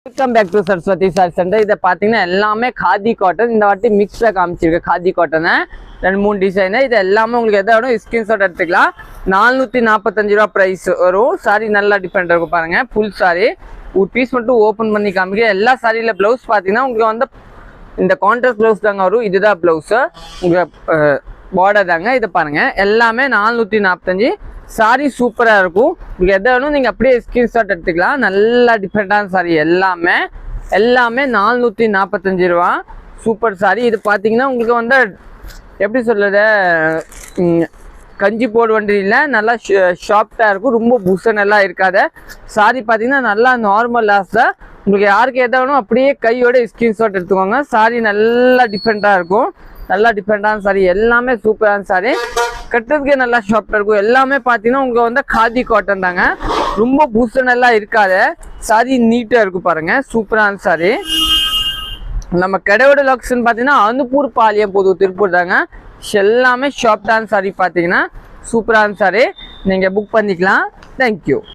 Welcome back to Saraswathi sari centre. இதை பார்த்தீங்கன்னா எல்லாமே காதி காட்டன். இந்த வாட்டி மிக்ஸில் காமிச்சிருக்கு காதி காட்டனை 2-3 டிசைனு. இது எல்லாமே உங்களுக்கு எதை வேணும் ஸ்கிரீன்ஷாட் எடுத்துக்கலாம். 445 ரூபா ப்ரைஸ் வரும். சாரி நல்லா டிஃப்ரெண்ட் இருக்கும் பாருங்கள். ஃபுல் சாரி ஒரு பீஸ் மட்டும் ஓப்பன் பண்ணி காமிக்க. எல்லா சாரியில் ப்ளவுஸ் பார்த்தீங்கன்னா உங்களுக்கு வந்து இந்த கான்ட்ராஸ்ட் ப்ளவுஸ் தாங்க வரும். இதுதான் ப்ளவுஸு உங்களுக்கு பார்டர் தாங்க. இதை பாருங்கள் எல்லாமே 445. சாரி சூப்பராக இருக்கும். உங்களுக்கு எதை வேணும் நீங்கள் அப்படியே ஸ்க்ரீன்ஷாட் எடுத்துக்கலாம். நல்லா டிஃப்ரெண்ட்டான சாரி எல்லாமே 445 ரூபா. Super sorry. இது பார்த்தீங்கன்னா உங்களுக்கு வந்து எப்படி சொல்கிறது, கஞ்சி போட வேண்டியதில்லை. நல்லா ஷாப்டாக இருக்கும். ரொம்ப புஷனெல்லாம் இருக்காது. சாரி பார்த்தீங்கன்னா நல்லா நார்மல் லாஸ் தான். உங்களுக்கு யாருக்கு எதை வேணும் அப்படியே கையோட ஸ்க்ரீன்ஷாட் எடுத்துக்கோங்க. சாரி நல்லா டிஃப்ரெண்ட்டாக இருக்கும். நல்லா டிஃப்ரெண்ட்டான சாரி எல்லாமே சூப்பரான சாரி. கட்டுறதுக்கே நல்லா ஷாப்டாக இருக்கும். எல்லாமே பார்த்தீங்கன்னா உங்களுக்கு வந்து காதி காட்டன் தாங்க. ரொம்ப பூசனெல்லாம் இருக்காது. சாரி நீட்டாக இருக்கும் பாருங்கள். சூப்பரான சாரி. நம்ம கடையோட லொக்கேஷன் பார்த்தீங்கன்னா அனுப்பூர் பாளையம் புது திருப்பூர் தாங்க. எல்லாமே ஷாப்டான சாரி பார்த்தீங்கன்னா சூப்பரான சாரி. நீங்கள் புக் பண்ணிக்கலாம். தேங்க்யூ.